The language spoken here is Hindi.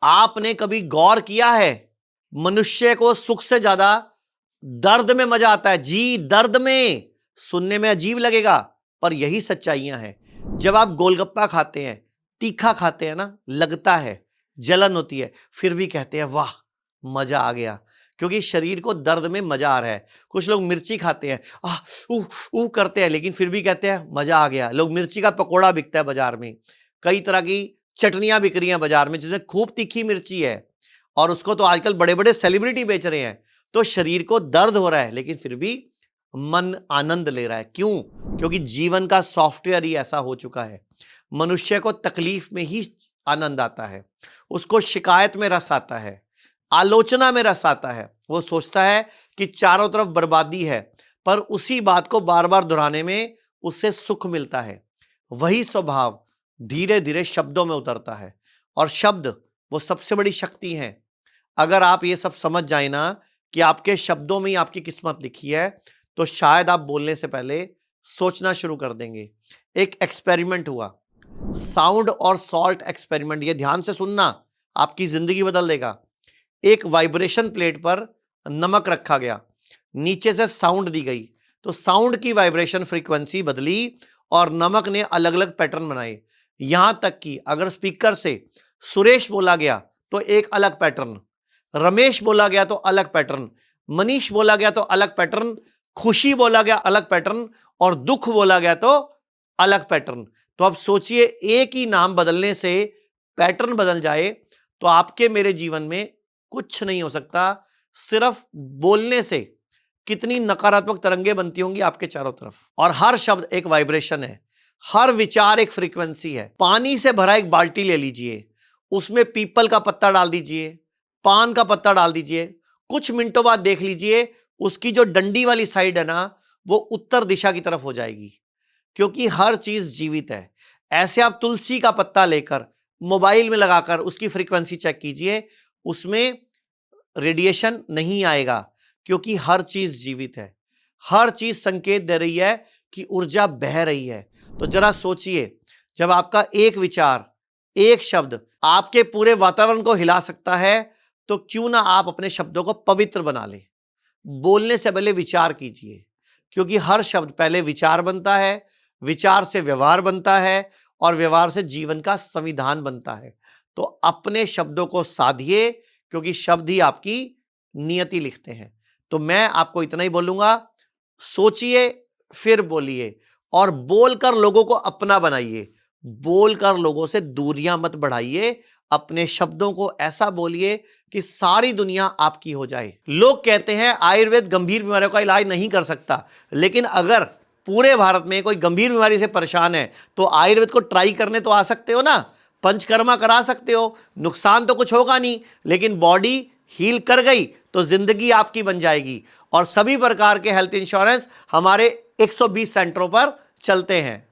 आपने कभी गौर किया है मनुष्य को सुख से ज्यादा दर्द में मजा आता है? जी, दर्द में। सुनने में अजीब लगेगा पर यही सच्चाइयां हैं। जब आप गोलगप्पा खाते हैं, तीखा खाते हैं ना, लगता है, जलन होती है, फिर भी कहते हैं वाह मजा आ गया, क्योंकि शरीर को दर्द में मजा आ रहा है। कुछ लोग मिर्ची खाते हैं, ऊ करते हैं, लेकिन फिर भी कहते हैं मजा आ गया। लोग मिर्ची का पकोड़ा बिकता है बाजार में, कई तरह की चटनियां बिक रही हैं बाजार में जिसमें खूब तीखी मिर्ची है, और उसको तो आजकल बड़े बड़े सेलिब्रिटी बेच रहे हैं। तो शरीर को दर्द हो रहा है लेकिन फिर भी मन आनंद ले रहा है। क्यों? क्योंकि जीवन का सॉफ्टवेयर ही ऐसा हो चुका है। मनुष्य को तकलीफ में ही आनंद आता है, उसको शिकायत में रस आता है, आलोचना में रस आता है। वो सोचता है कि चारों तरफ बर्बादी है, पर उसी बात को बार बार दोहराने में उससे सुख मिलता है। वही स्वभाव धीरे धीरे शब्दों में उतरता है, और शब्द वो सबसे बड़ी शक्ति है। अगर आप ये सब समझ जाए ना कि आपके शब्दों में ही आपकी किस्मत लिखी है, तो शायद आप बोलने से पहले सोचना शुरू कर देंगे। एक एक्सपेरिमेंट हुआ, साउंड और सॉल्ट एक्सपेरिमेंट। ये ध्यान से सुनना, आपकी जिंदगी बदल देगा। एक वाइब्रेशन प्लेट पर नमक रखा गया, नीचे से साउंड दी गई, तो साउंड की वाइब्रेशन फ्रीक्वेंसी बदली और नमक ने अलग अलग पैटर्न बनाए। यहां तक कि अगर स्पीकर से सुरेश बोला गया तो एक अलग पैटर्न, रमेश बोला गया तो अलग पैटर्न, मनीष बोला गया तो अलग पैटर्न, खुशी बोला गया अलग पैटर्न, और दुख बोला गया तो अलग पैटर्न। तो अब सोचिए, एक ही नाम बदलने से पैटर्न बदल जाए तो आपके मेरे जीवन में कुछ नहीं हो सकता। सिर्फ बोलने से कितनी नकारात्मक तरंगें बनती होंगी आपके चारों तरफ। और हर शब्द एक वाइब्रेशन है, हर विचार एक फ्रीक्वेंसी है। पानी से भरा एक बाल्टी ले लीजिए, उसमें पीपल का पत्ता डाल दीजिए, पान का पत्ता डाल दीजिए, कुछ मिनटों बाद देख लीजिए उसकी जो डंडी वाली साइड है ना, वो उत्तर दिशा की तरफ हो जाएगी, क्योंकि हर चीज जीवित है। ऐसे आप तुलसी का पत्ता लेकर मोबाइल में लगाकर उसकी फ्रीक्वेंसी चेक कीजिए, उसमें रेडिएशन नहीं आएगा, क्योंकि हर चीज जीवित है। हर चीज संकेत दे रही है कि ऊर्जा बह रही है। तो जरा सोचिए, जब आपका एक विचार, एक शब्द आपके पूरे वातावरण को हिला सकता है, तो क्यों ना आप अपने शब्दों को पवित्र बना लें। बोलने से पहले विचार कीजिए, क्योंकि हर शब्द पहले विचार बनता है, विचार से व्यवहार बनता है, और व्यवहार से जीवन का संविधान बनता है। तो अपने शब्दों को साधिए, क्योंकि शब्द ही आपकी नियति लिखते हैं। तो मैं आपको इतना ही बोलूंगा, सोचिए फिर बोलिए, और बोलकर लोगों को अपना बनाइए। बोलकर लोगों से दूरियां मत बढ़ाइए। अपने शब्दों को ऐसा बोलिए कि सारी दुनिया आपकी हो जाए। लोग कहते हैं आयुर्वेद गंभीर बीमारियों का इलाज नहीं कर सकता, लेकिन अगर पूरे भारत में कोई गंभीर बीमारी से परेशान है तो आयुर्वेद को ट्राई करने तो आ सकते हो ना, पंचकर्मा करा सकते हो, नुकसान तो कुछ होगा नहीं, लेकिन बॉडी हील कर गई तो जिंदगी आपकी बन जाएगी। और सभी प्रकार के हेल्थ इंश्योरेंस हमारे 120 सेंटरों पर चलते हैं।